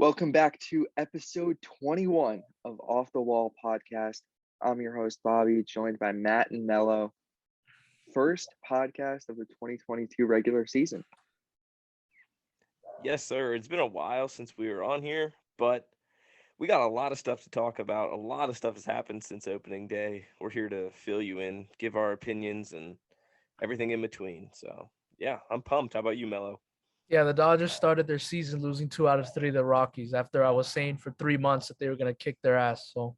Welcome back to episode 21 of Off the Wall podcast. I'm your host, Bobby, joined by Matt and Melo. First podcast of the 2022 regular season. Yes, sir. It's been a while since we were on here, but we got a lot of stuff to talk about. A lot of stuff has happened since opening day. We're here to fill you in, give our opinions, and everything in between. So, yeah, I'm pumped. How about you, Mello? Yeah, the Dodgers started their season losing 2 out of 3 to the Rockies after I was saying for 3 months that they were going to kick their ass. So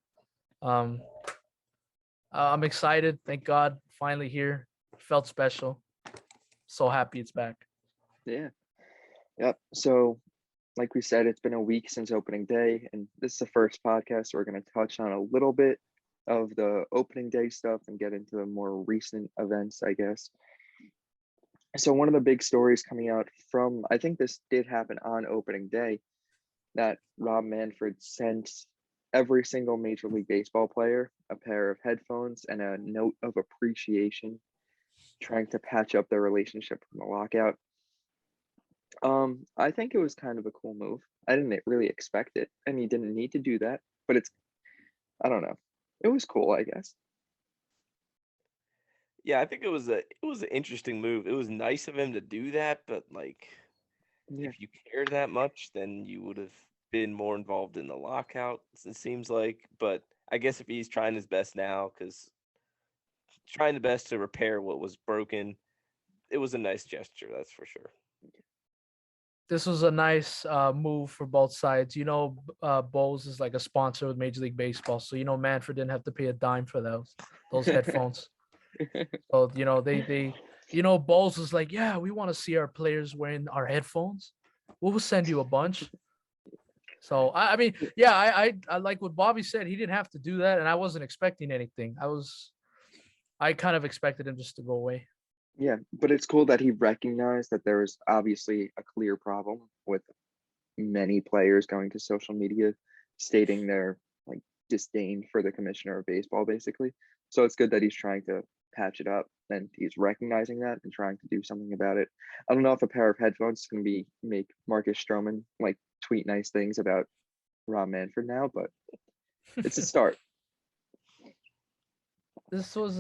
um, I'm excited. Thank God, finally here. Felt special. So happy it's back. Yeah. Yep. So, like we said, it's been a week since opening day, and this is the first podcast. So we're going to touch on a little bit of the opening day stuff and get into the more recent events, I guess. So one of the big stories coming out from, I think this did happen on opening day, that Rob Manfred sent every single Major League Baseball player a pair of headphones and a note of appreciation, trying to patch up their relationship from the lockout. I think it was kind of a cool move. I didn't really expect it, and he didn't need to do that, but I don't know. It was cool, I guess. Yeah, I think it was an interesting move. It was nice of him to do that, but Yeah, if you cared that much, then you would have been more involved in the lockout. It seems like, but I guess if he's trying his best now, because trying the best to repair what was broken, it was a nice gesture. That's for sure. This was a nice move for both sides. Bose is like a sponsor with Major League Baseball. So, Manfred didn't have to pay a dime for those headphones. So, Bose is like, yeah, we want to see our players wearing our headphones. We'll send you a bunch. So I mean, yeah, I like what Bobby said. He didn't have to do that, and I wasn't expecting anything. I kind of expected him just to go away. yeah, but it's cool that he recognized that there was obviously a clear problem with many players going to social media stating their like disdain for the commissioner of baseball, basically. So it's good that he's trying to patch it up and he's recognizing that and trying to do something about it. I don't know if a pair of headphones can be make Marcus Stroman like tweet nice things about Rob Manfred now, but it's a start. This was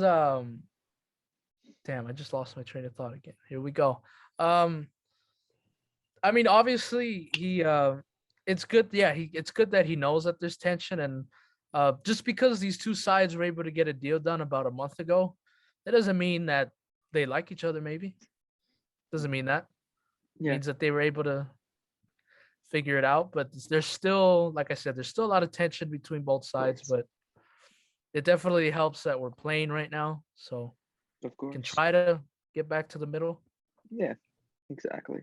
damn, I just lost my train of thought again. Here we go. Um I mean, obviously it's good. Yeah, it's good that he knows that there's tension, and just because these two sides were able to get a deal done about a month ago, that doesn't mean that they like each other. Maybe doesn't mean that. It Yeah, means that they were able to figure it out. But there's still, like I said, there's still a lot of tension between both sides. But it definitely helps that we're playing right now, so of can course. try to get back to the middle. Yeah, exactly.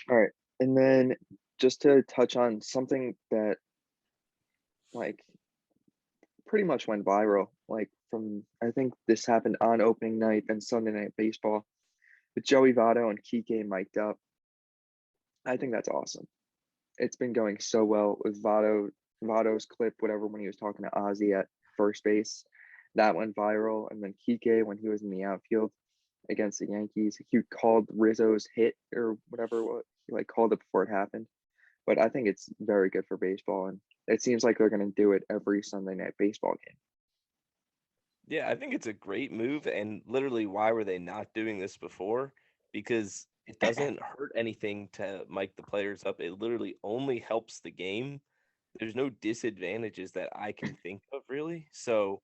All right. And then just to touch on something that like pretty much went viral, like from I think this happened on opening night and Sunday Night Baseball with Joey Votto and Kiké mic'd up. I think that's awesome. It's been going so well with Votto's clip, whatever, when he was talking to Ozzy at first base. That went viral. And then Kiké, when he was in the outfield against the Yankees, he called Rizzo's hit or whatever, what he like called it before it happened. But I think it's very good for baseball, and it seems like they're going to do it every Sunday night baseball game. Yeah, I think it's a great move. And literally, why were they not doing this before? Because it doesn't hurt anything to mic the players up. It literally only helps the game. There's no disadvantages that I can think of, really. So,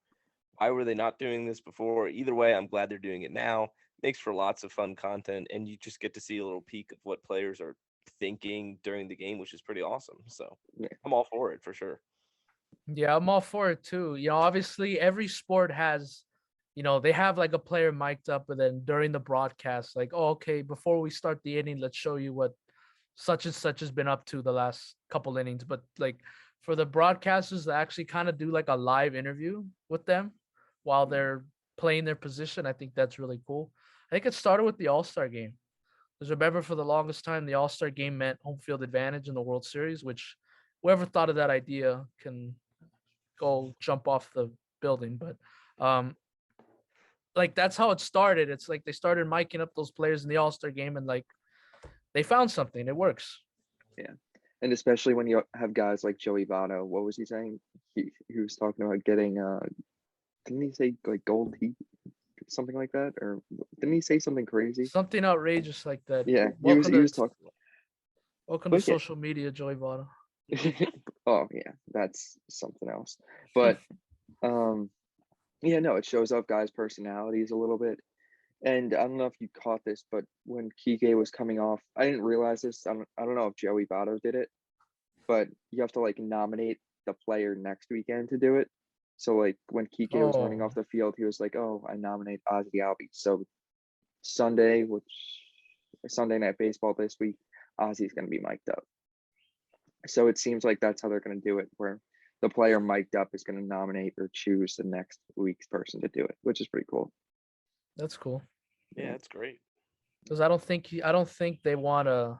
why were they not doing this before? Either way, I'm glad they're doing it now. Makes for lots of fun content, and you just get to see a little peek of what players are thinking during the game, which is pretty awesome. So, Yeah, I'm all for it for sure. Yeah, I'm all for it too. Obviously every sport has, they have like a player mic'd up, and then during the broadcast, like, oh, okay, before we start the inning, let's show you what such and such has been up to the last couple innings. But like for the broadcasters to actually kind of do like a live interview with them while they're playing their position, I think that's really cool. I think it started with the All-Star game. Because remember, for the longest time, the All-Star game meant home field advantage in the World Series, which whoever thought of that idea can go jump off the building. But um, like that's how it started. It's like they started miking up those players in the All-Star game, and like they found something. It works. yeah. And especially when you have guys like Joey Votto. What was he saying? He was talking about getting didn't he say like gold teeth, something like that, or didn't he say something crazy? Something outrageous like that. Yeah, Welcome he to was talking. welcome to But yeah, social media, Joey Votto. oh yeah, that's something else. But um, yeah, no, it shows off guys' personalities a little bit. And I don't know if you caught this, but when Kiké was coming off, I didn't realize this. I don't know if Joey Votto did it, but you have to like nominate the player next weekend to do it. So like when Kiké was running Oh, off the field, he was like, "Oh, I nominate Ozzy Albies." So Sunday, which Sunday Night Baseball this week, Ozzy's going to be mic'd up. So it seems like that's how they're going to do it, where the player mic'd up is going to nominate or choose the next week's person to do it, which is pretty cool. that's cool. Yeah, that's great. Because I don't think they want a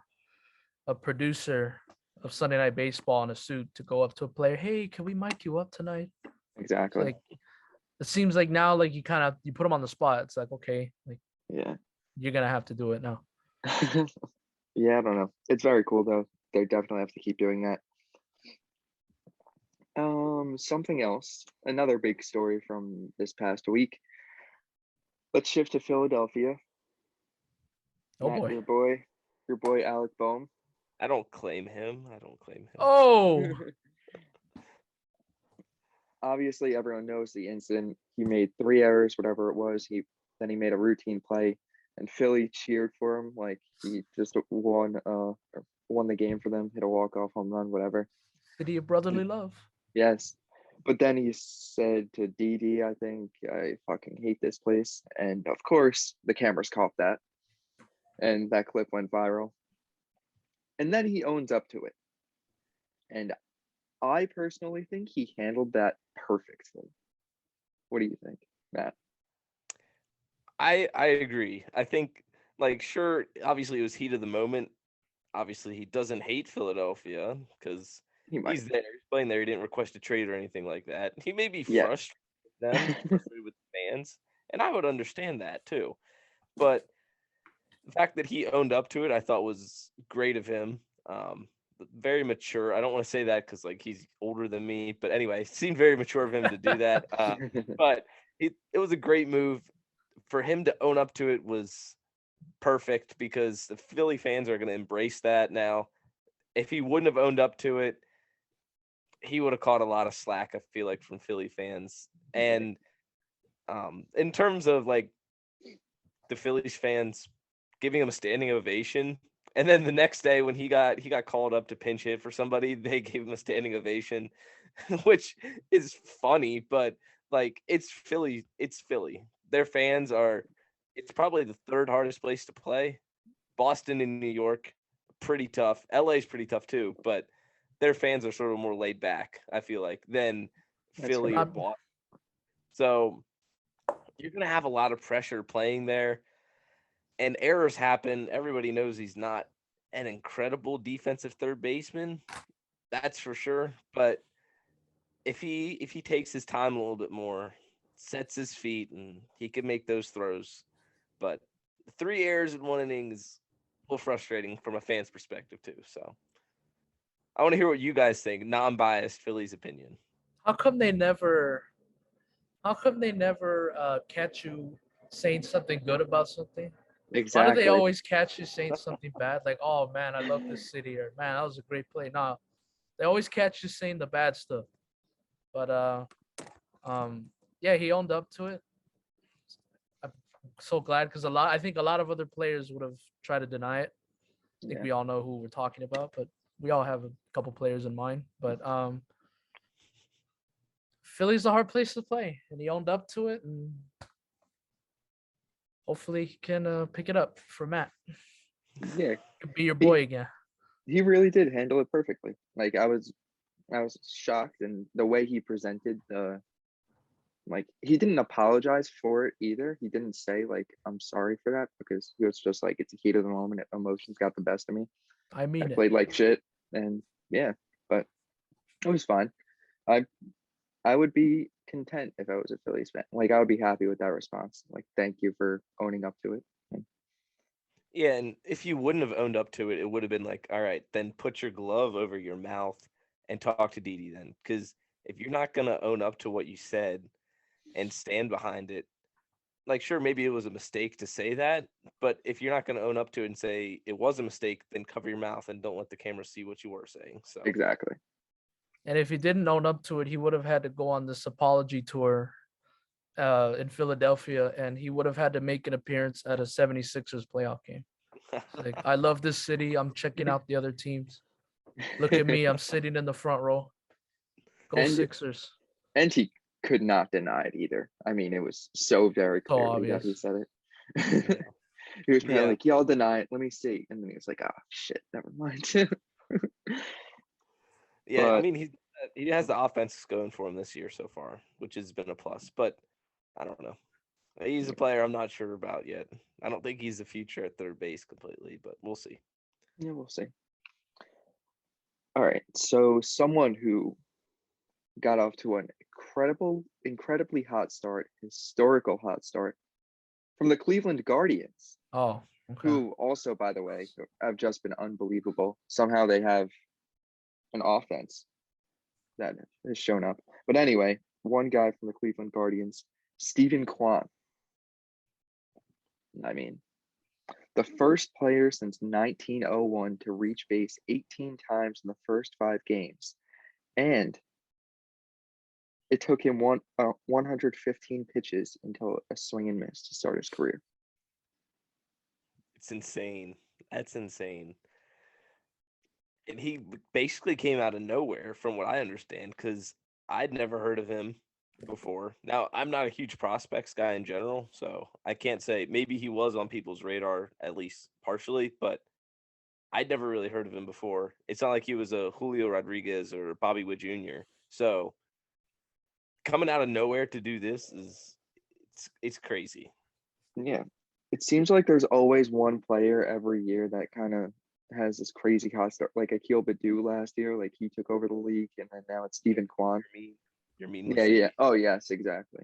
producer of Sunday Night Baseball in a suit to go up to a player. Hey, can we mic you up tonight? It's Exactly. like it seems like now, like you kind of you put them on the spot. It's like okay, like Yeah. you're gonna have to do it now. Yeah, I don't know. It's very cool though. They definitely have to keep doing that. Something else, another big story from this past week. Let's shift to Philadelphia. Oh Matt, boy. your boy Alec Bohm. I don't claim him. I don't claim him. Oh, Obviously, everyone knows the incident. He made 3 errors, whatever it was. He made a routine play, and Philly cheered for him like he just won the game for them, hit a walk-off home run, whatever. city of brotherly love. Yes. But then he said to Didi, I think, I fucking hate this place. And of course, the cameras caught that. And that clip went viral. And then he owns up to it. And I personally think he handled that perfectly. What do you think, Matt? I agree. I think like sure, obviously it was heat of the moment. Obviously he doesn't hate Philadelphia because He might. he's there, he's playing there. He didn't request a trade or anything like that. He may be Yeah. frustrated with them, frustrated with the fans, and I would understand that too. But the fact that he owned up to it, I thought was great of him. Very mature. I don't want to say that because like he's older than me, but anyway, it seemed very mature of him to do that. But it was a great move for him to own up to it was perfect because the Philly fans are going to embrace that now. If he wouldn't have owned up to it, he would have caught a lot of slack, I feel like, from Philly fans. And in terms of like the Phillies fans giving him a standing ovation, and then the next day when he got called up to pinch hit for somebody, they gave him a standing ovation, which is funny, but like it's Philly. Their fans are. It's probably the third hardest place to play. Boston and New York, pretty tough. LA's pretty tough too, but their fans are sort of more laid back, I feel like, than That's Philly fair. or Boston. So you're gonna have a lot of pressure playing there, and errors happen. Everybody knows he's not an incredible defensive third baseman, that's for sure. But if he takes his time a little bit more, sets his feet, and he can make those throws. But 3 errors in 1 inning is a little frustrating from a fan's perspective too. So I want to hear what you guys think, non-biased Phillies opinion. How come they never? How come they never catch you saying something good about something? Why do they Exactly. always catch you saying something bad? Like, oh man, I love this city, or man, that was a great play. No, they always catch you saying the bad stuff. But yeah, he owned up to it. I'm so glad because I think a lot of other players would have tried to deny it. I think Yeah. we all know who we're talking about, but we all have a couple players in mind. But Philly's a hard place to play, and he owned up to it, and hopefully he can pick it up for Matt. Yeah. Be your boy again. He really did handle it perfectly. Like I was shocked, and the way he presented the like he didn't apologize for it either. He didn't say like I'm sorry for that because he was just like it's a heat of the moment. Emotions got the best of me. I I mean it. played like shit, and yeah, but it was fine. I I would be content if I was a Phillies fan. Like I would be happy with that response. Like thank you for owning up to it. And Yeah, and if you wouldn't have owned up to it, it would have been like, all right, then put your glove over your mouth and talk to Didi then. Because if you're not gonna own up to what you said and stand behind it, like sure, maybe it was a mistake to say that, but if you're not gonna own up to it and say it was a mistake, then cover your mouth and don't let the camera see what you were saying. So Exactly. And if he didn't own up to it, he would have had to go on this apology tour in Philadelphia, and he would have had to make an appearance at a 76ers playoff game. It's like, I love this city. I'm checking out the other teams. Look at me. I'm sitting in the front row. Go and Sixers. and he could not deny it either. I mean, it was so very So clearly that he obvious. said it. yeah, He was probably yeah, like, "Y'all deny it. Let me see." And then he was like, "Oh shit, never mind." yeah. I But mean, he has the offense going for him this year so far, which has been a plus. But I don't know. He's a player I'm not sure about yet. I don't think he's the future at third base completely, but we'll see. yeah, we'll see. All right. So someone who got off to an incredibly hot start, historical hot start from the Cleveland Guardians, Oh, okay. who also, by the way, have just been unbelievable. Somehow they have an offense that has shown up. But anyway, one guy from the Cleveland Guardians, Stephen Kwan. I mean, the first player since 1901 to reach base 18 times in the first 5 games. And it took him 115 pitches until a swing and miss to start his career. It's insane. That's insane. And he basically came out of nowhere, from what I understand, because I'd never heard of him before. Now, I'm not a huge prospects guy in general, so I can't say. Maybe he was on people's radar, at least partially, but I'd never really heard of him before. It's not like he was a Julio Rodriguez or Bobby Witt Jr. So coming out of nowhere to do this it's crazy. Yeah. It seems like there's always one player every year that kind of has this crazy hot start, like Akil Baddoo last year. Like he took over the league, and then now it's Stephen Kwan. You're mean. You're mean Yeah, yeah. Mercedes. Oh, yes, exactly.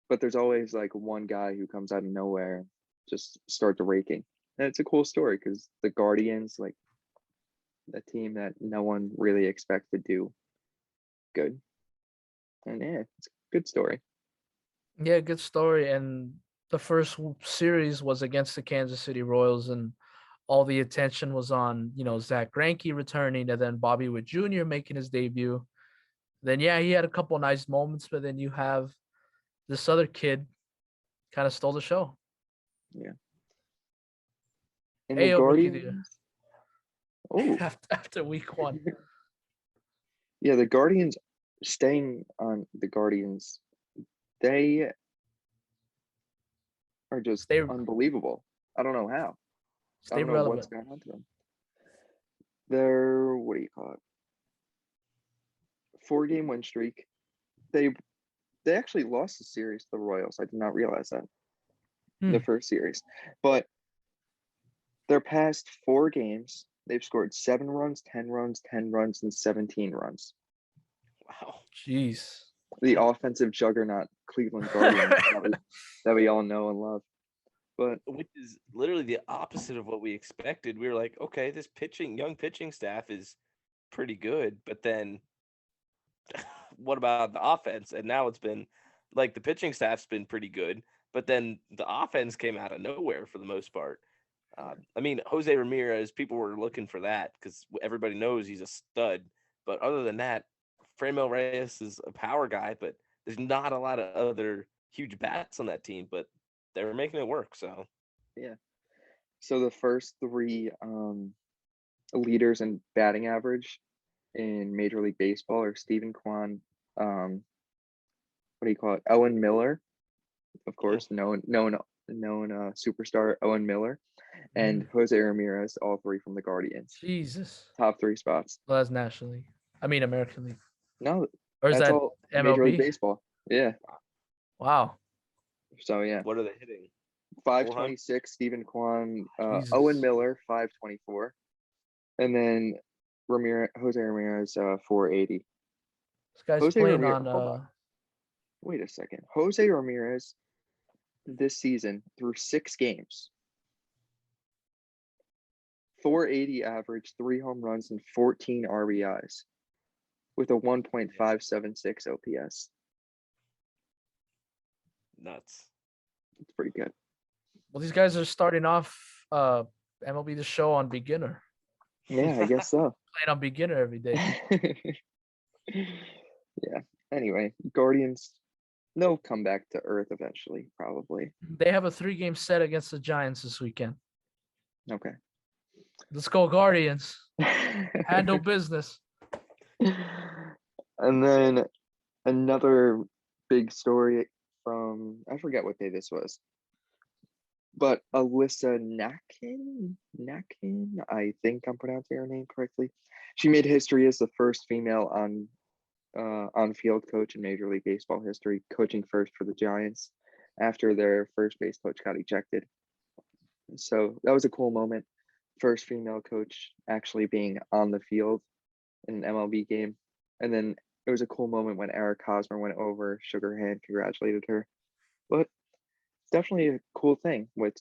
But there's always like one guy who comes out of nowhere and just starts raking. And it's a cool story because the Guardians, like a team that no one really expects to do good. And yeah, it's a good story. Yeah, good story. And the first series was against the Kansas City Royals, and all the attention was on, Zach Greinke returning, and then Bobby Witt Jr. making his debut. Then yeah, he had a couple nice moments, but then you have this other kid kind of stole the show. Yeah. And the Hey, rookie of the year Guardians, oh, after week one. yeah, the Guardians, staying on the Guardians, they are just Stay unbelievable. I don't know how. I stay don't know what's relevant. going on to them. They're, what do you call it? 4-game win streak. They they actually lost the series to the Royals. I did not realize that in the Hmm. first series. But their past 4 games, they've scored 7 runs, 10 runs, 10 runs, and 17 runs. Wow. Jeez. The offensive juggernaut Cleveland Guardians that we all know and love. But Which is literally the opposite of what we expected. We were like, okay, this young pitching staff is pretty good, but then what about the offense? And now it's been like the pitching staff's been pretty good, but then the offense came out of nowhere for the most part. I mean, Jose Ramirez, people were looking for that because everybody knows he's a stud. But other than that, Franmil Reyes is a power guy, but there's not a lot of other huge bats on that team. But they were making it work. So yeah. So the first 3 leaders in batting average in Major League Baseball are Stephen Kwan, what do you call it? Owen Miller, of course, known superstar Owen Miller, and Jose Ramirez, all 3 from the Guardians. Jesus. Top 3 spots. Well, that's National League. I mean, American League. No, Or is that's that all Major League MLB? Baseball. Yeah. Wow. So yeah, what are they hitting? 400? 526 Stephen Kwan, Owen Jesus. Miller 524, and then Jose Ramirez 480. This guy's Jose playing Ramirez, on hold on, wait a second. Jose Ramirez this season through 6 games .480 average, 3 home runs, and 14 RBIs with a 1.576 OPS. Nuts. It's pretty good. Well, these guys are starting off MLB The Show on beginner. Yeah, I guess so. Playing on beginner every day. Yeah. Anyway, Guardians, they'll come back to earth eventually, probably. They have a 3-game set against the Giants this weekend. Okay. Let's go, Guardians. Handle business. And then another big story from, I forget what day this was, but Alyssa Nakkan, I think I'm pronouncing her name correctly. She made history as the first female on-field coach in Major League Baseball history, coaching first for the Giants after their first base coach got ejected. So that was a cool moment. First female coach actually being on the field in an MLB game. And then it was a cool moment when Eric Hosmer went over, shook her hand, congratulated her. But it's definitely a cool thing with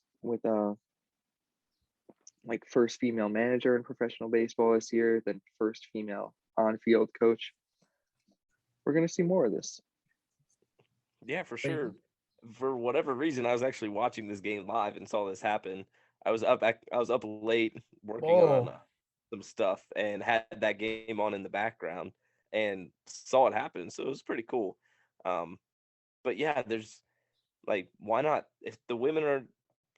like first female manager in professional baseball this year, then first female on-field coach. We're gonna see more of this. Yeah, for sure. For whatever reason, I was actually watching this game live and saw this happen. I was up late working on some stuff and had that game on in the background and saw it happen. So it was pretty cool. But yeah, there's like, why not? If the women are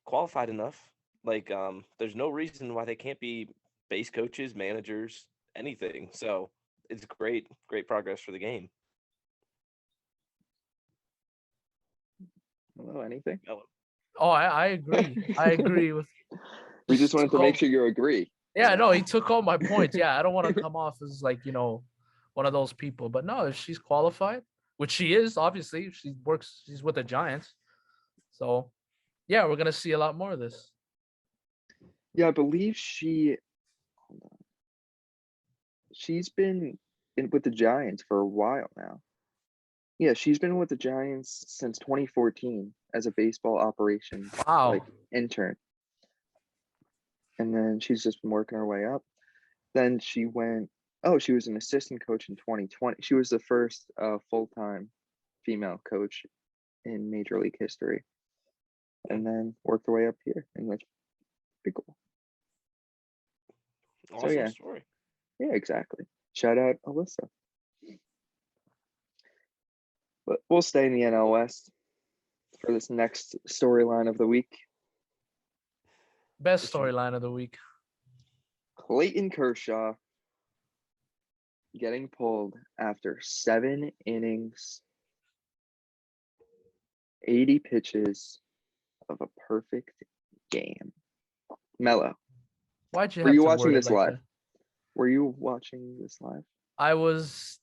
qualified enough, like, there's no reason why they can't be base coaches, managers, anything. So it's great progress for the game. Hello, anything? Melo. Oh, I agree. I agree with. We just wanted to make sure you agree. Yeah, no, he took all my points. Yeah, I don't want to come off as like, one of those people. But no, if she's qualified, which she is, obviously, she's with the Giants. So, yeah, we're gonna see a lot more of this. Yeah, I believe she's been with the Giants for a while now. Yeah, she's been with the Giants since 2014 as a baseball operations intern. And then she's just been working her way up. Then she was an assistant coach in 2020. She was the first full-time female coach in Major League history. And then worked her way up here. And that's pretty cool. Awesome story. Yeah, exactly. Shout out Alyssa. But we'll stay in the NL West for this next storyline of the week. Best storyline of the week. Clayton Kershaw getting pulled after 7 innings, 80 pitches of a perfect game. Melo, Why'd you were have you to watching word it this like live? that? Were you watching this live? I was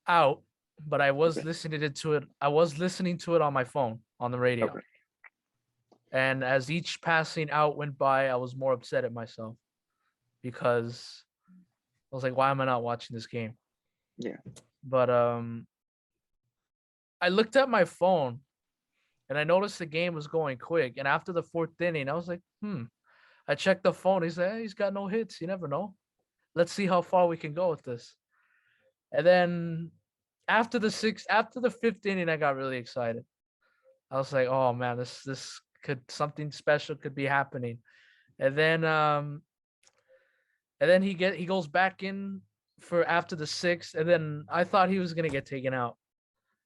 out, but I was listening to it. I was listening to it on my phone on the radio. Okay. And as each passing out went by, I was more upset at myself because I was like, why am I not watching this game? Yeah. But I looked at my phone and I noticed the game was going quick. And after the 4th inning, I was like, I checked the phone. He said, hey, he's got no hits. You never know. Let's see how far we can go with this. And then after the 5th inning, I got really excited. I was like, oh man, this could, something special could be happening. And then he goes back in for after the 6th, and then I thought he was gonna get taken out.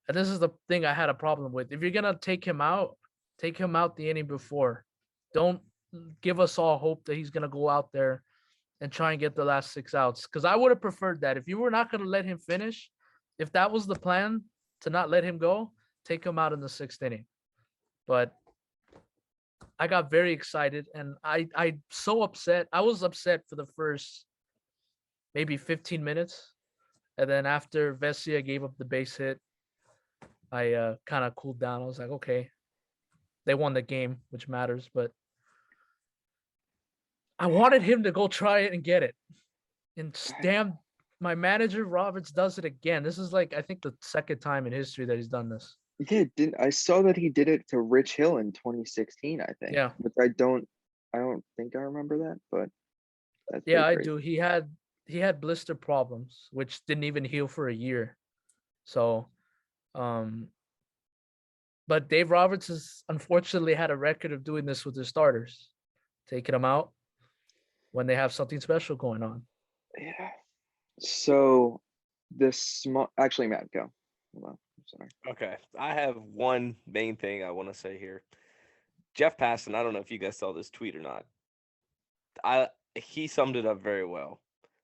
And this is the thing I had a problem with. If you're gonna take him out the inning before. Don't give us all hope that he's gonna go out there and try and get the last 6 outs. Because I would have preferred that. If you were not gonna let him finish, if that was the plan to not let him go, take him out in the 6th inning. But I got very excited and I so upset. I was upset for the first maybe 15 minutes. And then after Vesia gave up the base hit, I kind of cooled down. I was like, okay, they won the game, which matters. But I wanted him to go try it and get it. And damn, my manager Roberts does it again. This is like, I think the 2nd time in history that he's done this. Yeah, I saw that he did it to Rich Hill in 2016, I think. Yeah. But I don't think I remember that, but That's Yeah, pretty I crazy. do. He had blister problems, which didn't even heal for a year. So, um, but Dave Roberts has unfortunately had a record of doing this with his starters, taking them out when they have something special going on. Yeah. So actually, Matt, go. Hold on. I'm sorry. Okay, I have one main thing I want to say here. Jeff Passan, I don't know if you guys saw this tweet or not. He summed it up very well.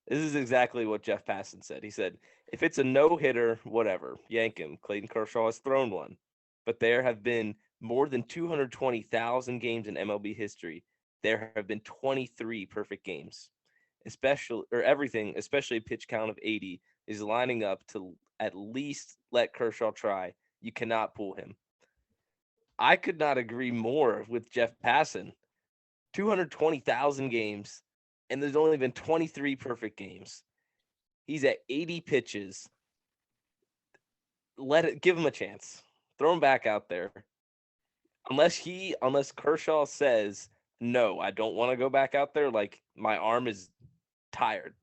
This is exactly what Jeff Passan said. He said, if it's a no-hitter, whatever, yank him. Clayton Kershaw has thrown one. But there have been more than 220,000 games in MLB history. There have been 23 perfect games. Everything, especially a pitch count of 80, is lining up to at least let Kershaw try. You cannot pull him. I could not agree more with Jeff Passan. 220,000 games, and there's only been 23 perfect games. He's at 80 pitches. Give him a chance. Throw him back out there. Unless Kershaw says, no, I don't want to go back out there, like my arm is tired.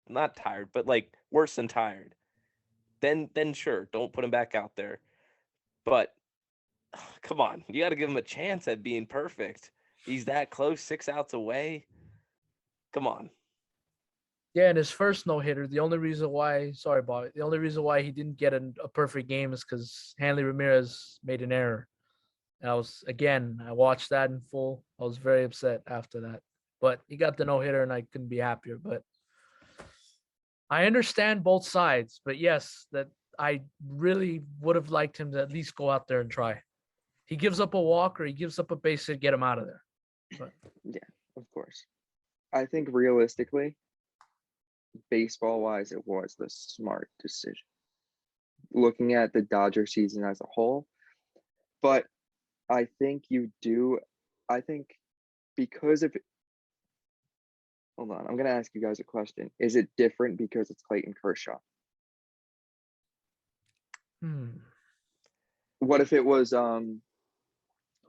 Not tired, but like worse than tired. Then sure, don't put him back out there. But come on, you got to give him a chance at being perfect. He's that close, 6 outs away. Come on. Yeah, in his first no hitter, the only reason why, sorry, Bobby, the only reason why he didn't get a perfect game is because Hanley Ramirez made an error. And I watched that in full. I was very upset after that. But he got the no hitter, and I couldn't be happier. But I understand both sides. But yes, that I really would have liked him to at least go out there and try. He gives up a walk or he gives up a base hit, get him out of there. But Yeah, of course. I think realistically, baseball wise, it was the smart decision. Looking at the Dodger season as a whole, but I think I think because of hold on, I'm gonna ask you guys a question. Is it different because it's Clayton Kershaw? What if it was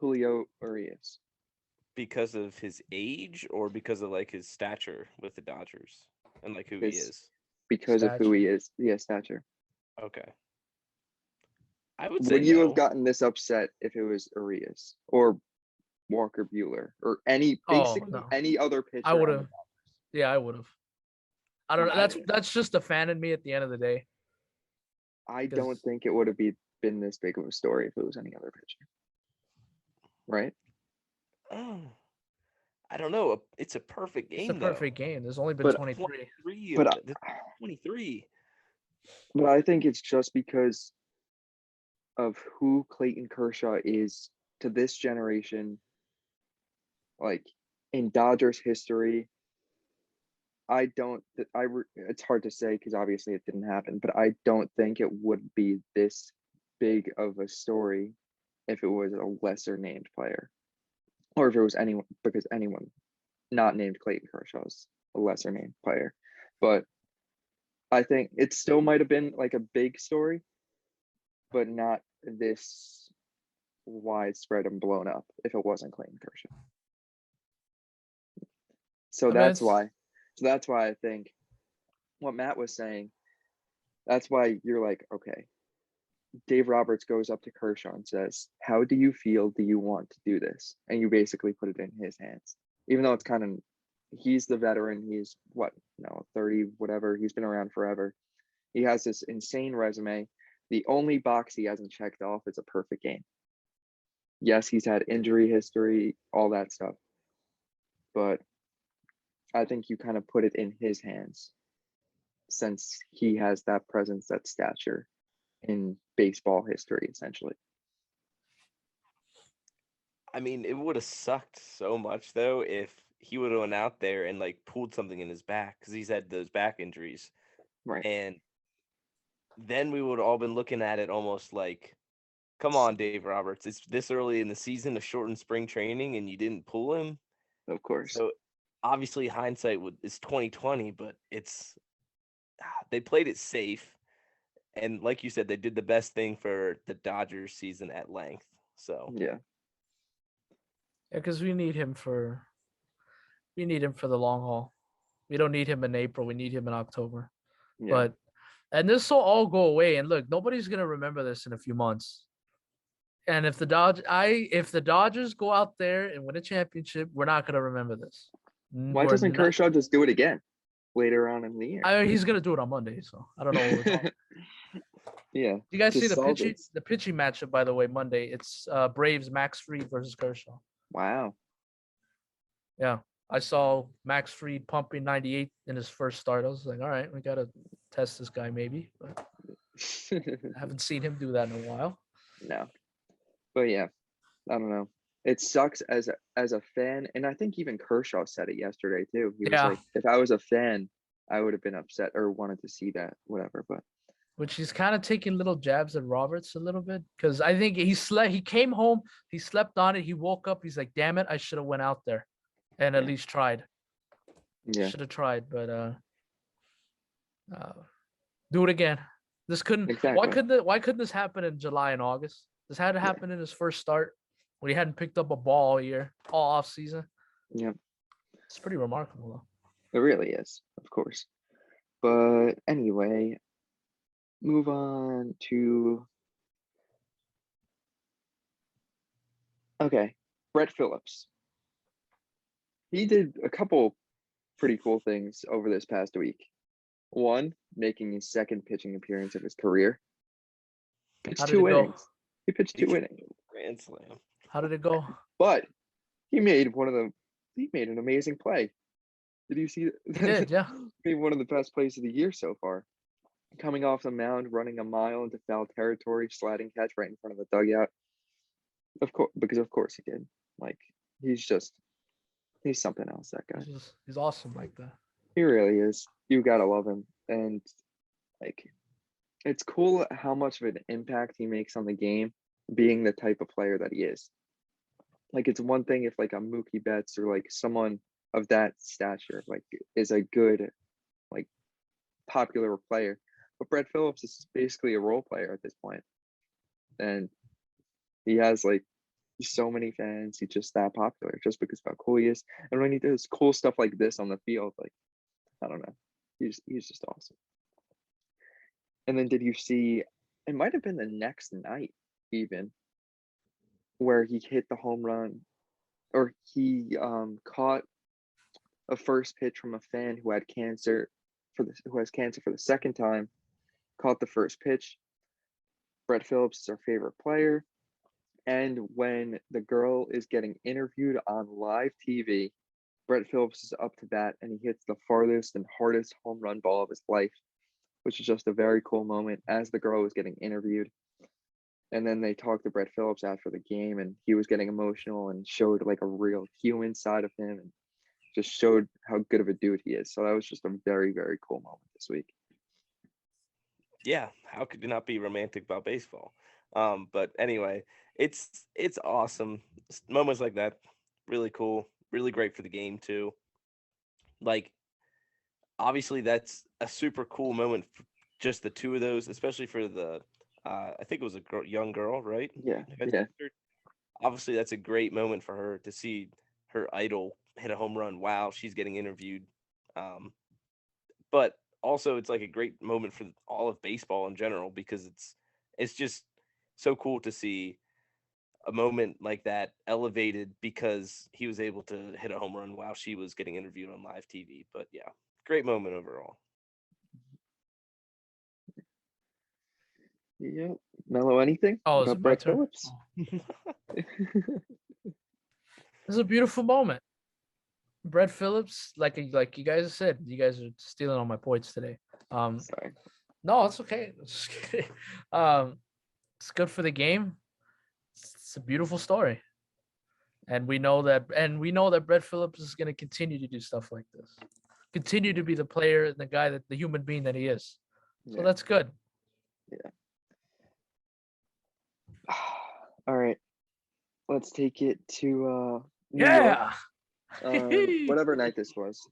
Julio Urias? Because of his age or because of like his stature with the Dodgers and like who he His is? Because of who stature. he is, yeah, stature. Okay. I would say Would you have no. gotten this upset if it was Urias or Walker Bueller or basically no. any other pitcher? I would have. Yeah, I would have. I don't know. I- That's just a fan in me at the end of the day. I 'Cause- don't think it would have been this big of a story if it was any other pitcher, right? Oh, I don't know. It's a perfect It's a game though. perfect game. There's only been But 23. 23. but 23. but I think it's just because of who Clayton Kershaw is to this generation, like in Dodgers history. It's hard to say because obviously it didn't happen, but I don't think it would be this big of a story if it was a lesser named player or if it was anyone, because anyone not named Clayton Kershaw is a lesser named player. But I think it still might have been like a big story, but not this widespread and blown up if it wasn't Clayton Kershaw. So I mean, that's why. So that's why I think what Matt was saying, that's why you're like, okay, Dave Roberts goes up to Kershaw and says, how do you feel? Do you want to do this? And you basically put it in his hands. Even though it's kind of, he's the veteran. He's 30, whatever. He's been around forever. He has this insane resume. The only box he hasn't checked off is a perfect game. Yes, he's had injury history, all that stuff. But I think you kind of put it in his hands since he has that presence, that stature in baseball history, essentially. I mean, it would have sucked so much though if he would have went out there and like pulled something in his back because he's had those back injuries, Right. and then we would have all been looking at it almost like, come on, Dave Roberts, it's this early in the season, a shortened spring training, and you didn't pull him. Of course. So obviously hindsight is 2020, but they played it safe, and like you said, they did the best thing for the Dodgers season at length. So Yeah. because we need him for the long haul. We don't need him in April. We need him in October. Yeah. And this will all go away. And look, nobody's gonna remember this in a few months. And if the Dodgers go out there and win a championship, we're not gonna remember this. Why doesn't Kershaw just do it again later on in the year? I mean, he's gonna do it on Monday, so I don't know what we're talking. Yeah. You guys see just the solve pitching it. the pitching matchup, by the way, Monday. It's Braves Max Fried versus Kershaw. Wow. Yeah. I saw Max Fried pumping 98 in his first start. I was like, all right, we gotta test this guy maybe. But I haven't seen him do that in a while. No. But yeah, I don't know. It sucks as a fan, and I think even Kershaw said it yesterday too. He was Yeah. like, if I was a fan, I would have been upset or wanted to see that, whatever. But Which he's kind of taking little jabs at Roberts a little bit. Because I think he came home, he slept on it, he woke up, he's like, damn it, I should have went out there and at least tried. yeah, Should have tried, but do it again. This couldn't exactly. why couldn't this happen in July and August? This had to happen in his first start when he hadn't picked up a ball all year, all off season. Yeah, It's pretty remarkable though. it really is, of course. But anyway, move on to Brett Phillips. He did a couple pretty cool things over this past week. One, making his second pitching appearance of his career. Pitched How did two it go? innings. He pitched two innings. Grand slam. How did it go? But he made an amazing play. Did you see He did, yeah. made one of the best plays of the year so far. Coming off the mound, running a mile into foul territory, sliding catch right in front of the dugout. Of course he did. Like he's something else, that guy. He's awesome like that. He really is. You gotta love him. And like it's cool how much of an impact he makes on the game, being the type of player that he is. Like it's one thing if like a Mookie Betts or like someone of that stature like is a good like popular player, but Brett Phillips is basically a role player at this point, and he has like so many fans. He's just that popular just because of how cool he is. And when he does cool stuff like this on the field, like I don't know, he's just awesome. And then did you see? It might have been the next night even, where he hit the home run, or he caught a first pitch from a fan who had cancer who has cancer for the second time. Caught the first pitch. Brett Phillips is our favorite player. And when the girl is getting interviewed on live TV, Brett Phillips is up to bat and he hits the farthest and hardest home run ball of his life, which is just a very cool moment as the girl was getting interviewed. And then they talked to Brett Phillips after the game, and he was getting emotional and showed like a real human side of him and just showed how good of a dude he is. So that was just a very, very cool moment this week. Yeah, how could you not be romantic about baseball? But anyway, it's awesome. Moments like that, really cool, really great for the game too. Like, obviously, that's a super cool moment for just the two of those, especially for the. I think it was a young girl, right? Yeah, yeah. Obviously, that's a great moment for her to see her idol hit a home run while she's getting interviewed. But also, it's like a great moment for all of baseball in general because it's just so cool to see a moment like that elevated because he was able to hit a home run while she was getting interviewed on live TV. But yeah, great moment overall. Yep. Melo, anything Oh, is about it my Brett turn? Phillips? This is a beautiful moment. Brett Phillips, like you guys said, you guys are stealing all my points today. Sorry. No, it's okay. Just kidding. It's good for the game. It's a beautiful story, and we know that Brett Phillips is going to continue to do stuff like this, continue to be the player and the guy that the human being that he is. So that's good. Yeah. All right. Let's take it to New York. Whatever night this was.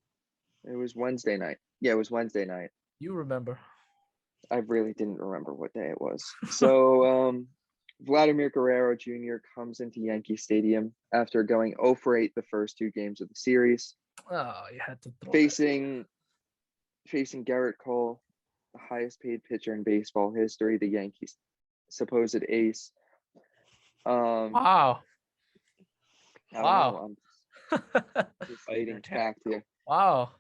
It was Wednesday night. Yeah, it was Wednesday night. You remember. I really didn't remember what day it was. So Vladimir Guerrero Jr. comes into Yankee Stadium after going 0 for 8 the first two games of the series. Oh, you had to throw that. facing Garrett Cole, the highest paid pitcher in baseball history, the Yankees' supposed ace. Wow. I don't Wow. know. I'm just Fighting stating fact here. Wow.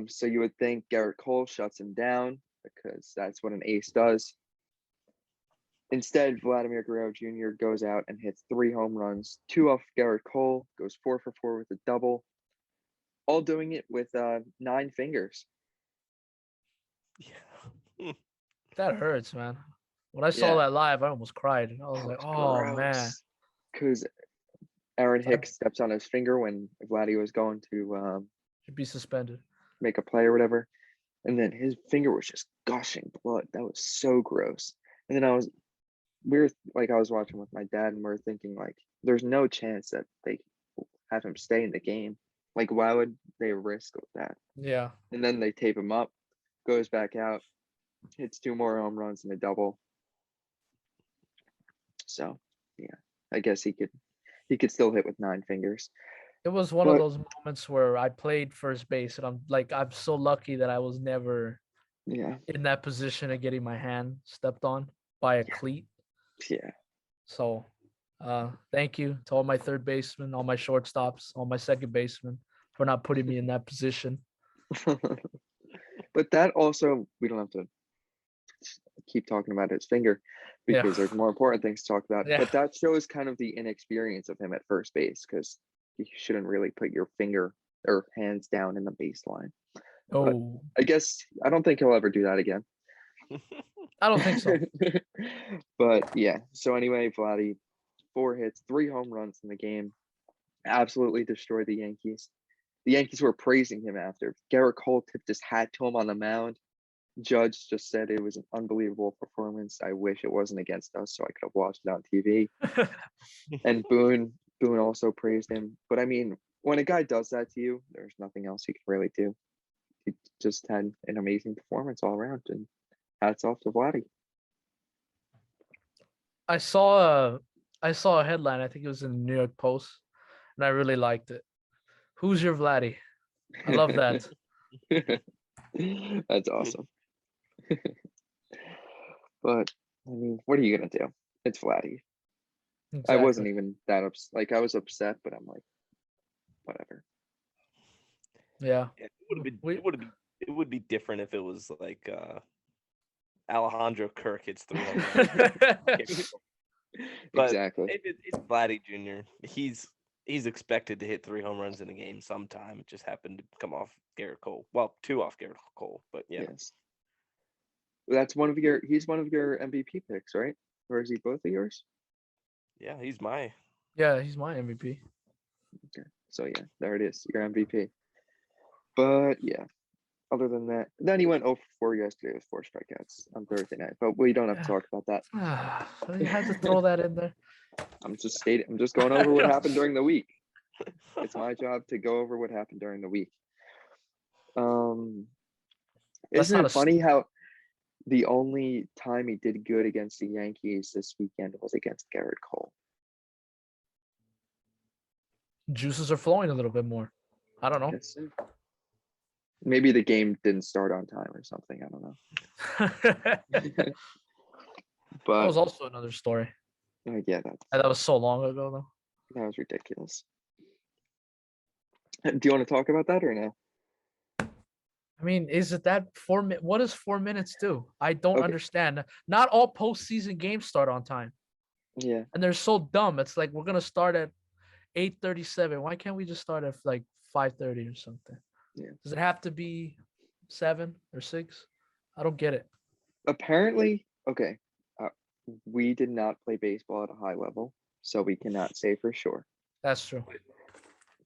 So you would think Garrett Cole shuts him down because that's what an ace does. Instead, Vladimir Guerrero Jr. goes out and hits 3 home runs, 2 off Garrett Cole, goes 4 for 4 with a double, all doing it with 9 fingers. Yeah. That hurts, man. When I saw Yeah. that live, I almost cried. I was like, It's oh man. Because Aaron That Hicks steps on his finger when Vladdy was going to should be suspended. make a play or whatever. And then his finger was just gushing blood. That was so gross. And then I was watching with my dad and we are thinking like, there's no chance that they have him stay in the game. Like, why would they risk that? Yeah. And then they tape him up, goes back out, hits 2 more home runs and a double. So yeah, I guess he could still hit with 9 fingers. It was one of But those moments where I played first base and I'm so lucky that I was never yeah, in that position of getting my hand stepped on by a cleat. yeah. So thank you to all my third basemen, all my shortstops, all my second basemen for not putting me in that position. But that also, we don't have to keep talking about his finger because there's more important things to talk about. Yeah. But that shows kind of the inexperience of him at first base because you shouldn't really put your finger or hands down in the baseline. Oh, I guess I don't think he'll ever do that again. I don't think so. But yeah, so anyway, Vladdy, 4 hits, 3 home runs in the game, absolutely destroyed the Yankees. The Yankees were praising him after. Garrett Cole tipped his hat to him on the mound. Judge just said it was an unbelievable performance. I wish it wasn't against us so I could have watched it on TV. And Boone also praised him. But I mean, when a guy does that to you, there's nothing else he can really do. He just had an amazing performance all around, and hats off to Vladdy. I saw a headline. I think it was in the New York Post, and I really liked it. Who's your Vladdy? I love that. That's awesome. But I mean, what are you gonna do? It's Vladdy. Exactly. I wasn't even that upset. Like, I was upset, but I'm like, whatever. Yeah. It would be different if it was like Alejandro Kirk hits 3 home runs. But Exactly. It's Vladdy Jr. He's expected to hit 3 home runs in a game sometime. It just happened to come off Garrett Cole. Well, 2 off Garrett Cole, but yeah. Yes. That's he's one of your MVP picks, right? Or is he both of yours? Yeah, he's my he's my MVP. Okay. So yeah, there it is, your MVP. But yeah, other than that, then he went 0 for 4 yesterday with 4 strikeouts on Thursday night. But we don't have to talk about that. You had to throw that in there. I'm just going over what happened during the week. It's my job to go over what happened during the week. Isn't it funny how the only time he did good against the Yankees this weekend was against Garrett Cole? Juices are flowing a little bit more. I don't know. Yes, maybe the game didn't start on time or something. I don't know. But that was also another story. Yeah, that was so long ago, though. That was ridiculous. Do you want to talk about that or no? I mean, is it that 4 minutes? What does 4 minutes do? I don't understand. Not all postseason games start on time. Yeah. And they're so dumb. It's like, we're going to start at 8:37. Why can't we just start at like 5:30 or something? Yeah. Does it have to be 7 or 6? I don't get it. Apparently, okay. We did not play baseball at a high level, so we cannot say for sure. That's true.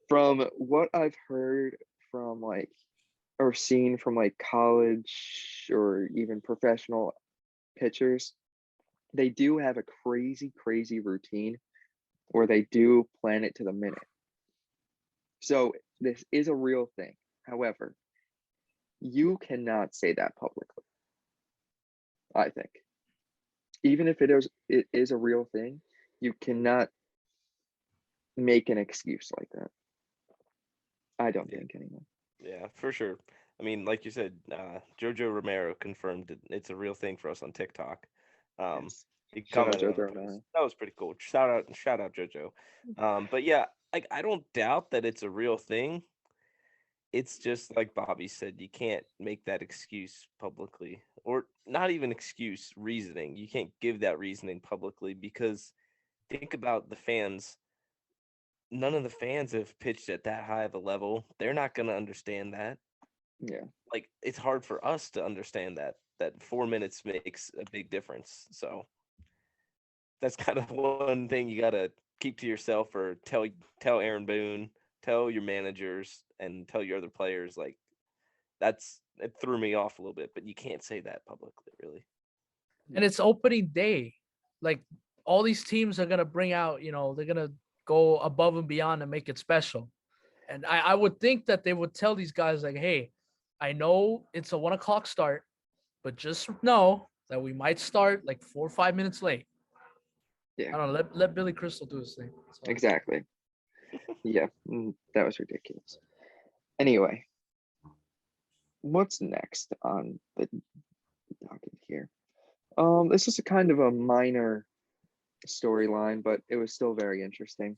From what I've heard from or seen from college or even professional pitchers, they do have a crazy routine where they do plan it to the minute. So this is a real thing. However, you cannot say that publicly, I think. Even if it is a real thing, you cannot make an excuse like that. I don't Yeah. think anymore. Yeah, for sure. I mean, like you said, Jojo Romero confirmed it's a real thing for us on TikTok. Yes. He Shout out commented on Jojo the Romero. post. That was pretty cool. Shout out Jojo. But yeah, like I don't doubt that it's a real thing. It's just like Bobby said, you can't make that excuse publicly, or not even excuse, reasoning. You can't give that reasoning publicly because think about the fans. None of the fans have pitched at that high of a level. They're not going to understand that. Yeah. Like it's hard for us to understand that 4 minutes makes a big difference. So that's kind of one thing you got to keep to yourself, or tell Aaron Boone, tell your managers, and tell your other players. Like it threw me off a little bit, but you can't say that publicly, really. And it's opening day. Like all these teams are gonna bring out, they're gonna go above and beyond and make it special. And I would think that they would tell these guys like, hey, I know it's a 1 o'clock start, but just know that we might start like 4 or 5 minutes late. Yeah. I don't know. Let Billy Crystal do his thing. That's all. Exactly. Yeah. That was ridiculous. Anyway, what's next on the docket here? This is a kind of a minor storyline, but it was still very interesting.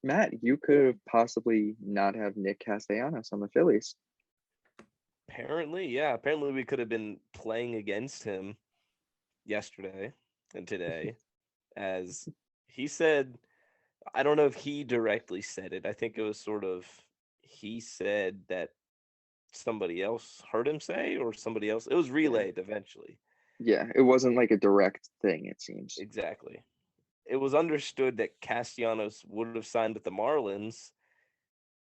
Matt, you could have possibly not have Nick Castellanos on the Phillies. Apparently, yeah. Apparently, we could have been playing against him yesterday and today, as he said. I don't know if he directly said it. I think it was sort of he said that somebody else heard him say, or somebody else. It was relayed eventually. Yeah, it wasn't like a direct thing, it seems. Exactly. It was understood that Castellanos would have signed with the Marlins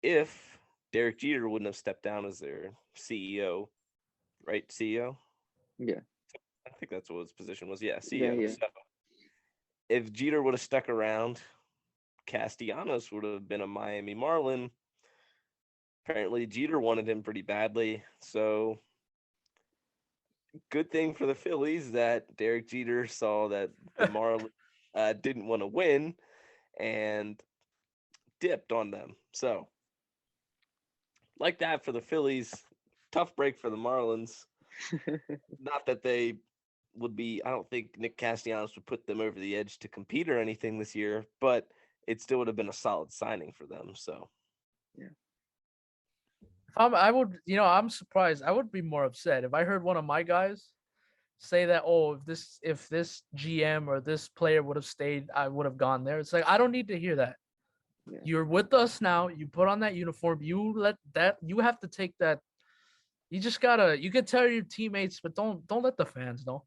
if Derek Jeter wouldn't have stepped down as their CEO, right? CEO? Yeah. I think that's what his position was. Yeah, Yeah, CEO. yeah. So if Jeter would have stuck around, Castellanos would have been a Miami Marlin. Apparently, Jeter wanted him pretty badly. So, good thing for the Phillies that Derek Jeter saw that the Marlins didn't want to win and dipped on them. So, like that for the Phillies. Tough break for the Marlins. Not that they would be, I don't think Nick Castellanos would put them over the edge to compete or anything this year, but it still would have been a solid signing for them. So, I would, I'm surprised. I would be more upset if I heard one of my guys say that, oh, if this GM or this player would have stayed, I would have gone there. It's like I don't need to hear that. Yeah. You're with us now. You put on that uniform. You have to take that. You can tell your teammates, but don't let the fans know.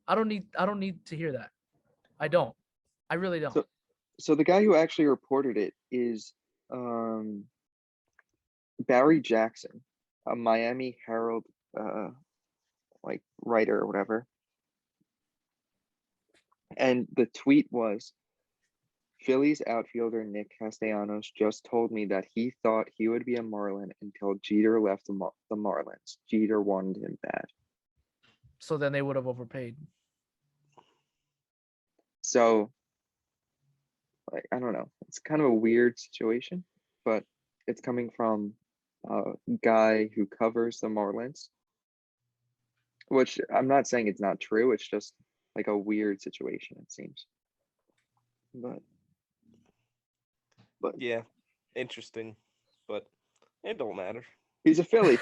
I don't need to hear that. I don't. I really don't. So the guy who actually reported it is Barry Jackson, a Miami Herald like writer or whatever. And the tweet was, Phillies outfielder Nick Castellanos just told me that he thought he would be a Marlin until Jeter left the Marlins. Jeter wanted him bad. So then they would have overpaid. So, like, I don't know. It's kind of a weird situation, but it's coming from a guy who covers the Marlins, which I'm not saying it's not true. It's just like a weird situation, it seems. But yeah, interesting, but it don't matter. he's a Philly.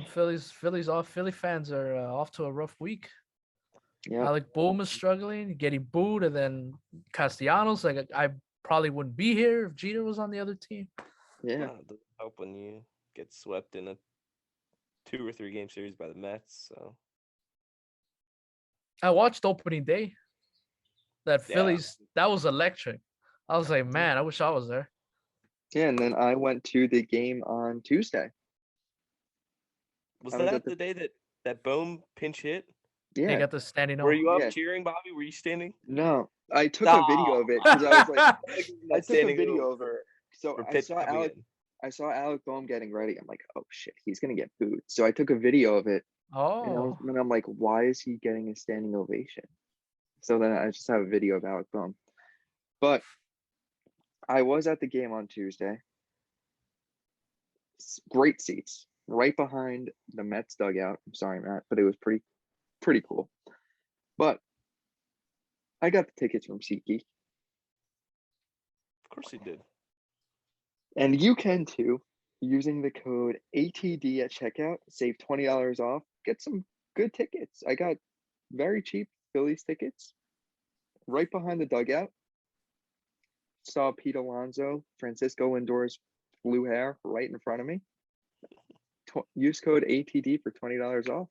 Philly fans are off to a rough week. Yeah. Alec Bohm is struggling, getting booed, and then Castellanos. Like I probably wouldn't be here if Jeter was on the other team. Yeah. It doesn't help when you get swept in a 2 or 3 game series by the Mets. So I watched opening day. That was electric. I was like, man, I wish I was there. Yeah, and then I went to the game on Tuesday. Was that the day that Bohm pinch hit? They Yeah. got the standing Were ovation. you up Yeah. cheering, Bobby? Were you standing? No, I took a video of it because I was like, I took a video of it. So I saw Alec Bohm getting ready. I'm like, oh shit, he's gonna get booed. So I took a video of it, Oh, and I'm like, why is he getting a standing ovation? So then I just have a video of Alec Bohm. But I was at the game on Tuesday. Great seats, right behind the Mets dugout. I'm sorry, Matt, but it was pretty cool. But I got the tickets from SeatGeek, Of course he did. and you can too. Using the code ATD at checkout, save $20 off. Get some good tickets. I got very cheap Phillies tickets, right behind the dugout. Saw Pete Alonso, Francisco Lindor's blue hair right in front of me. Use code ATD for $20 off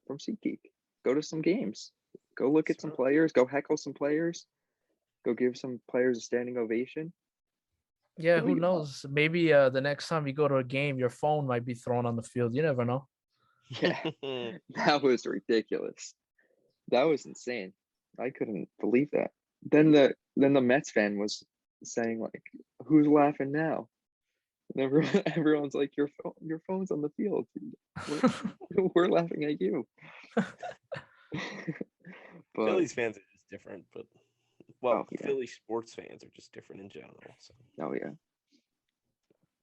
from SeatGeek. Go to some games. Go look at some players. Go heckle some players. Go give some players a standing ovation. Yeah, Do who what you want. knows? Maybe the next time you go to a game, your phone might be thrown on the field. You never know. Yeah, that was ridiculous. That was insane. I couldn't believe that. Then the Mets fan was saying like, "Who's laughing now?" And everyone's like, "Your phone's on the field. We're laughing at you." But Phillies fans are just different, but Oh, yeah. Philly sports fans are just different in general. So. oh yeah,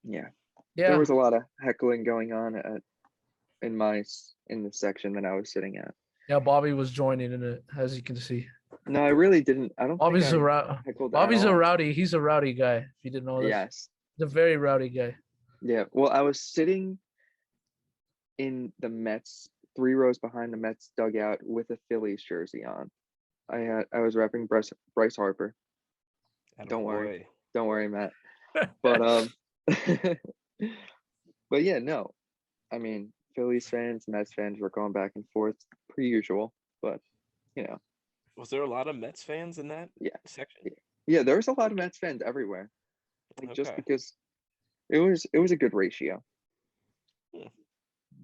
yeah. Yeah. There was a lot of heckling going on in the section that I was sitting at. Yeah, Bobby was joining in it, as you can see. No, I really didn't. I don't Bobby's think Bobby's at a all. rowdy. He's a rowdy guy. If you didn't know this, Yes. he's a very rowdy guy. Yeah. Well, I was sitting in the Mets, 3 rows behind the Mets dugout with a Phillies jersey on. I was repping Bryce Harper. Don't worry, Matt. But but yeah, no. I mean, Phillies fans, Mets fans were going back and forth per usual, but you know. Was there a lot of Mets fans in that section? Yeah, there was a lot of Mets fans everywhere. Just because it was a good ratio.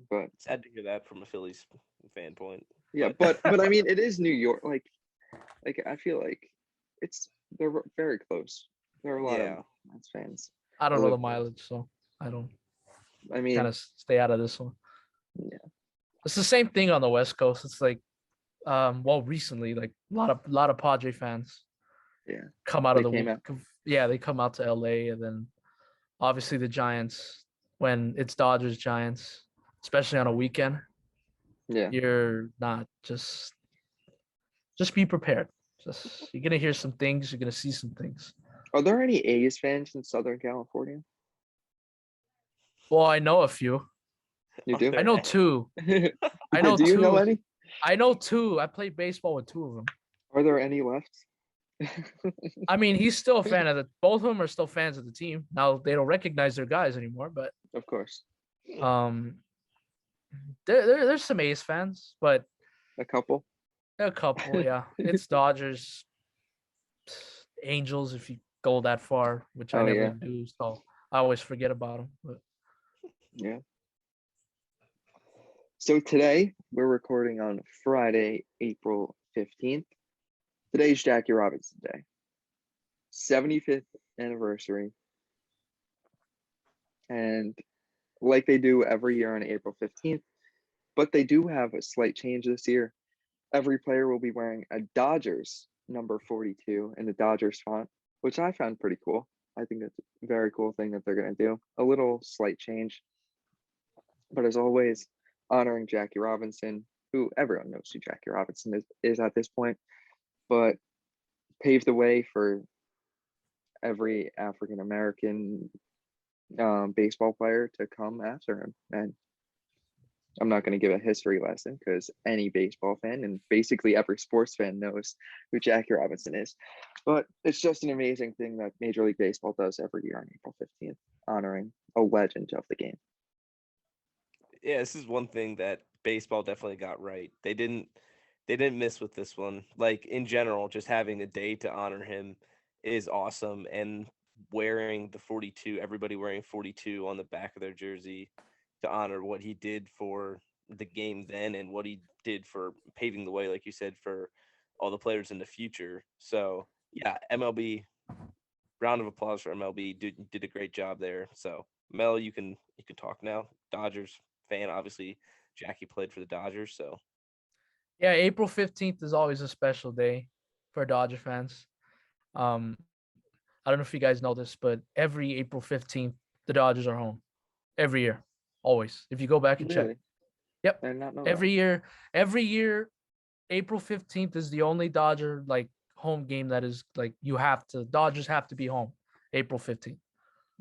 But sad to hear that from a Phillies fan point. Yeah, but I mean, it is New York. Like I feel like they're very close. There are a lot of Mets fans. I don't know the mileage, so I mean, kind of stay out of this one. Yeah, it's the same thing on the West Coast. It's like, recently, like a lot of Padre fans. Yeah, come out of the week. Yeah, they come out to LA, and then obviously the Giants when it's Dodgers Giants, especially on a weekend. Yeah, you're not just be prepared. You're gonna hear some things. You're gonna see some things. Are there any A's fans in Southern California? Well, I know a few. You do? I know 2. I know do 2. You know any? I know 2. I played baseball with 2 of them. Are there any left? I mean, he's still a fan of both of them are still fans of the team. Now they don't recognize their guys anymore, but of course. There's some A's fans, but a couple, yeah. It's Dodgers, Angels if you go that far, which I never do, so I always forget about them. But yeah. So today we're recording on Friday, April 15th. Today's Jackie Robinson Day. 75th anniversary. And like they do every year on April 15th, but they do have a slight change this year. Every player will be wearing a Dodgers number 42 in the Dodgers font, which I found pretty cool. I think it's a very cool thing that they're going to do. A little slight change. But as always, honoring Jackie Robinson, who everyone knows who Jackie Robinson is at this point, but paved the way for every African-American baseball player to come after him. And I'm not going to give a history lesson because any baseball fan and basically every sports fan knows who Jackie Robinson is. But it's just an amazing thing that Major League Baseball does every year on April 15th, honoring a legend of the game. Yeah, this is one thing that baseball definitely got right. They didn't miss with this one. Like in general, just having a day to honor him is awesome. And wearing the 42, everybody wearing 42 on the back of their jersey to honor what he did for the game then and what he did for paving the way, like you said, for all the players in the future. So yeah, MLB, round of applause for MLB. Did a great job there. So Mel, you can talk now. Dodgers fan, obviously. Jackie played for the Dodgers, so yeah, April 15th is always a special day for Dodger fans. I don't know if you guys know this, but every April 15th, the Dodgers are home. Every year. Always. If you go back and check. Really? Yep. I did not know Every year, April 15th is the only Dodger like home game that is like Dodgers have to be home April 15th. that.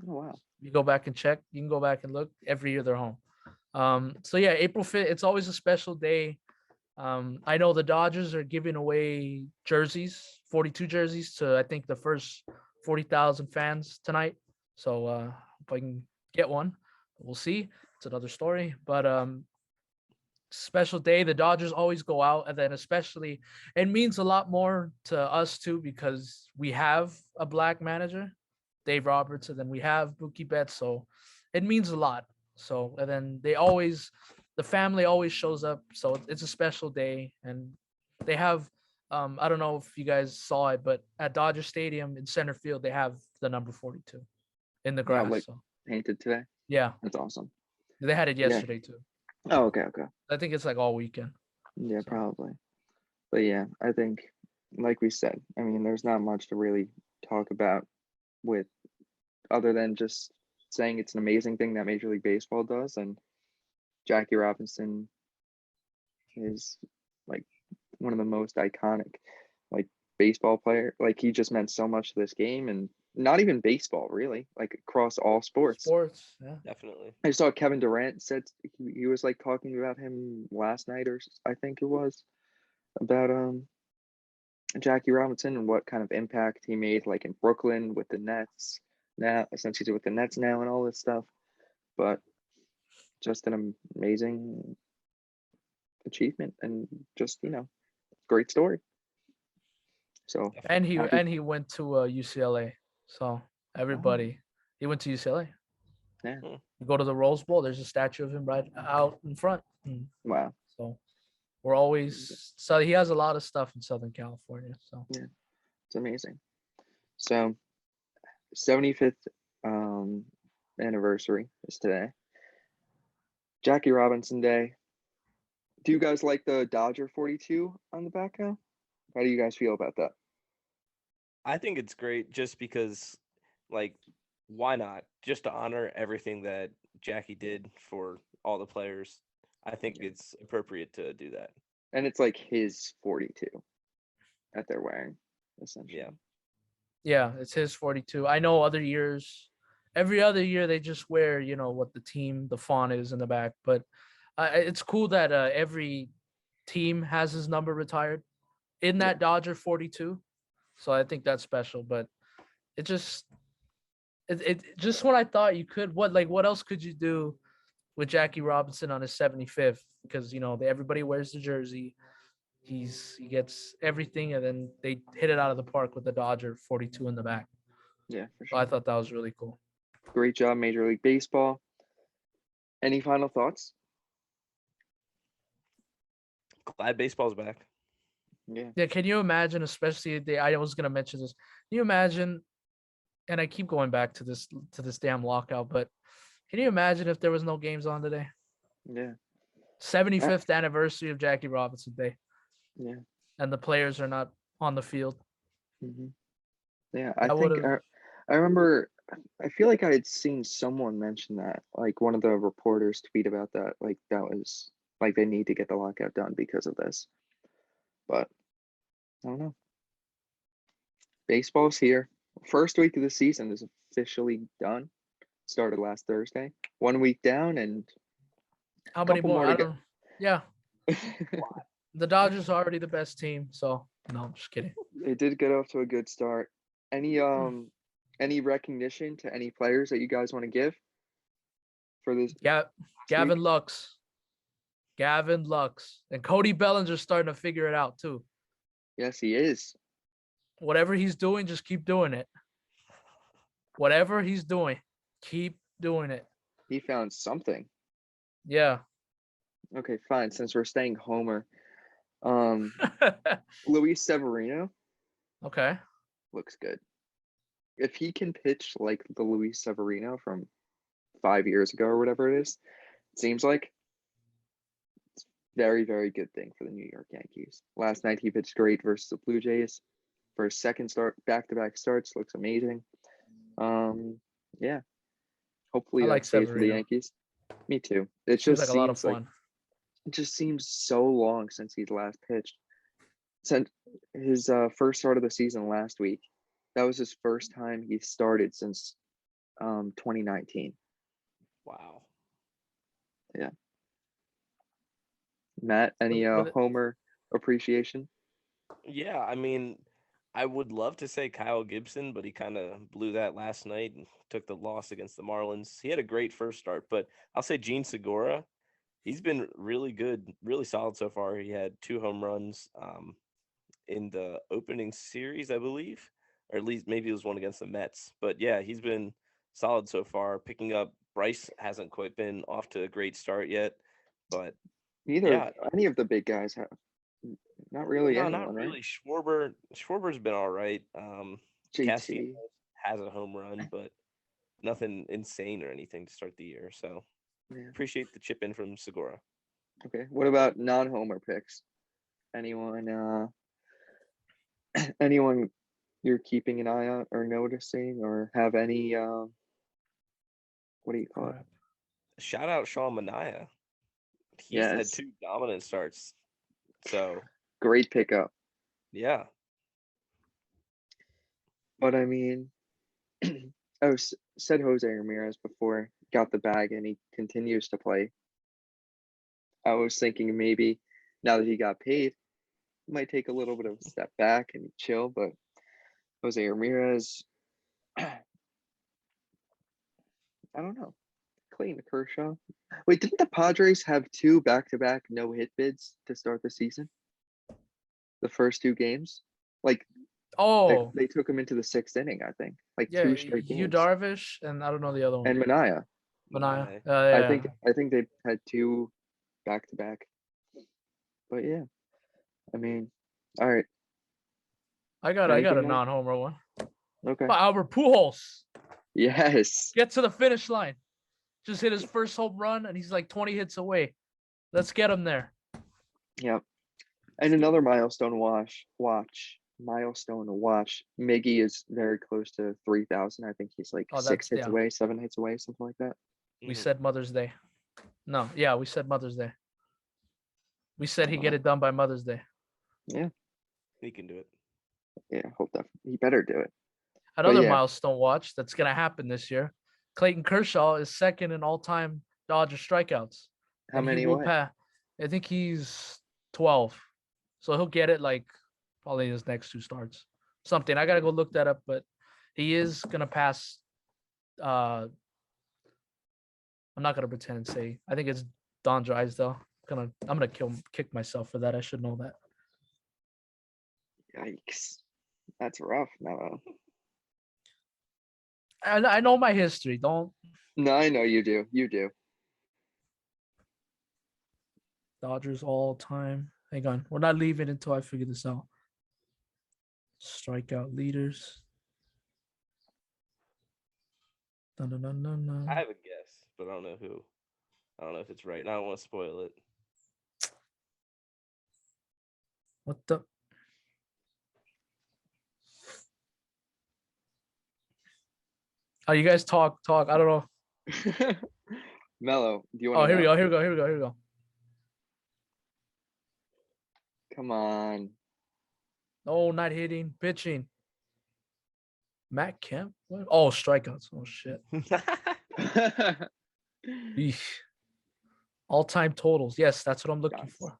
Oh wow. You go back and check. You can go back and look. Every year they're home. So yeah, April 5th, it's always a special day. I know the Dodgers are giving away jerseys, 42 jerseys to I think the first 40,000 fans tonight. So if I can get one, we'll see. It's another story. But special day. The Dodgers always go out, and then especially it means a lot more to us too because we have a black manager, Dave Roberts, and then we have Mookie Betts, so it means a lot. So and then the family always shows up, so it's a special day, and they have. I don't know if you guys saw it, but at Dodger Stadium in center field, they have the number 42 in the grass. like So painted today. yeah, That's awesome. they had it Yeah. yesterday too. Oh, okay. I think it's like all weekend. Yeah, So- probably. But yeah, I think, like we said, I mean, there's not much to really talk about with other than just saying it's an amazing thing that Major League Baseball does, and Jackie Robinson is like one of the most iconic like baseball player. Like he just meant so much to this game, and not even baseball really, like across all sports. Sports, yeah. Definitely. I saw Kevin Durant said he was like talking about him last night, or I think it was about Jackie Robinson and what kind of impact he made like in Brooklyn with the Nets now, since he's with the Nets now and all this stuff. But just an amazing achievement and just, great story. So And he happy- went to UCLA. So everybody, he went to UCLA. Yeah. You go to the Rose Bowl. There's a statue of him right out in front. Wow. So we're always so he has a lot of stuff in Southern California. So It's amazing. So 75th anniversary is today. Jackie Robinson Day. Do you guys like the Dodger 42 on the back now? How do you guys feel about that? I think it's great just because, like, why not? Just to honor everything that Jackie did for all the players. I think it's appropriate to do that. And it's like his 42 that they're wearing, essentially. Yeah. yeah, it's his 42. I know other years, every other year they just wear what the font is in the back. But it's cool that every team has his number retired in that Dodger 42. So I think that's special. But it just when I thought you could what else could you do with Jackie Robinson on his 75th? Because everybody wears the jersey. He gets everything, and then they hit it out of the park with the Dodger 42 in the back. Yeah, for So sure. I thought that was really cool. Great job, Major League Baseball. Any final thoughts? Glad baseball's back. Yeah. Yeah, can you imagine, especially I was gonna mention this. Can you imagine? And I keep going back to this damn lockout, but can you imagine if there was no games on today? Yeah. 75th anniversary of Jackie Robinson Day, Yeah. and the players are not on the field. hmm Yeah. I would've- I remember, I feel like I had seen someone mention that, like one of the reporters tweet about that. Like that was like they need to get the lockout done because of this. But I don't know. Baseball's here. First week of the season is officially done. Started last Thursday. 1 week down, and How many couple more? more to I go. don't. Yeah, the Dodgers are already the best team. So no, I'm just kidding. they did get off to a good start. Any recognition to any players that you guys want to give for this? Gavin Lux, and Cody Bellinger's starting to figure it out too. Yes, he is. Whatever he's doing, just keep doing it. Whatever he's doing, keep doing it. He found something. Yeah. Okay, fine. Since we're staying Homer, Luis Severino Okay. looks good. If he can pitch like the Luis Severino from 5 years ago or whatever it is, it seems like it's very, very good thing for the New York Yankees. Last night he pitched great versus the Blue Jays. For his second start, back-to-back starts, looks amazing. Yeah. Hopefully I like that stays for the Severino. Yankees. Me too. It Seems just like a lot of seems like fun. it just seems so long since he's last pitched. Since his first start of the season last week, that was his first time he started since 2019. Wow. Yeah. Matt, any With it, Homer appreciation? Yeah, I mean, I would love to say Kyle Gibson, but he kind of blew that last night and took the loss against the Marlins. He had a great first start, but I'll say Gene Segura. He's been really good, really solid so far. He had 2 home runs in the opening series, I believe, or at least maybe it was one against the Mets. But yeah, he's been solid so far. Picking up Bryce hasn't quite been off to a great start yet, but Neither of yeah, any of the big guys have. Not really no, anyone, not right? really. Schwarber's been all right. Castellanos JT. has a home run, but nothing insane or anything to start the year. So Yeah. appreciate the chip in from Segura. Okay. What about non-Homer picks? Anyone anyone you're keeping an eye on or noticing or have any what do you call it? crap. Shout out Sean Manaea. He's had Yes. 2 dominant starts. So Great pickup. yeah, But I mean, said Jose Ramirez before got the bag and he continues to play. I was thinking maybe now that he got paid, he might take a little bit of a step back and chill. But Jose Ramirez, I don't know. Clayton Kershaw. Wait, didn't the Padres have 2 back-to-back no-hit bids to start the season? The first 2 games, like Oh, they took him into the 6th inning, I think, like yeah, 2 straight Yu games. Darvish and I don't know the other one. And Manaya, Manaya. Manaea. Yeah. I think they had 2 back-to-back. But yeah, I mean, all right. I got a Anything more? non-homer one. Okay. But Albert Pujols Yes. get to the finish line. Just hit his first home run and he's like 20 hits away. Let's get him there. Yep. And another milestone milestone to watch. Miggy is very close to 3,000. I think he's like Oh, 6 hits yeah. away, 7 hits away, something like that. We Mhm. said Mother's Day. No, yeah, we said Mother's Day. We said he'd get Wow. it done by Mother's Day. Yeah. He can do it. Yeah. Hope that he better do it. Another yeah. milestone watch that's gonna happen this year. Clayton Kershaw is second in all-time Dodger strikeouts. How And he many will away? pass. I think he's 12. So he'll get it like probably his next 2 starts. Something. I gotta go look that up, but he is gonna pass. I'm not gonna pretend and say. I think it's Don Drysdale. I'm gonna kick myself for that. I should know that. Yikes. That's rough. No. I know my history. Don't No, I know you do. You do. Dodgers all time. Hang on. We're not leaving until I figure this out. Strikeout leaders. Dun, dun, dun, dun, dun. I have a guess, but I don't know who. I don't know if it's right, and I don't want to spoil it. What the? Oh, you guys talk. I don't know. Melo, do you want Oh, to here we know? go. Here we go. Come on. Oh, not hitting, pitching. Matt Kemp? What? Oh, strikeouts. Oh, shit. Eesh. All-time totals. Yes, that's what I'm looking for.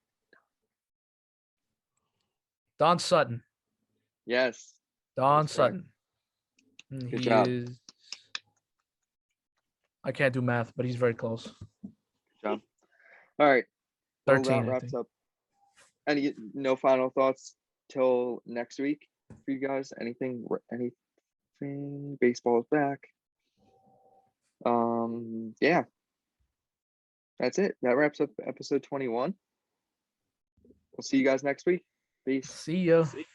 Don Sutton. Yes. Don That's correct. Sutton. And Good he job. is. I can't do math, but he's very close. Good job. All right. Well, 13, that I wraps think. up. No final thoughts till next week for you guys? Anything? Baseball is back. Yeah. That's it. That wraps up episode 21. We'll see you guys next week. Peace. See ya. See?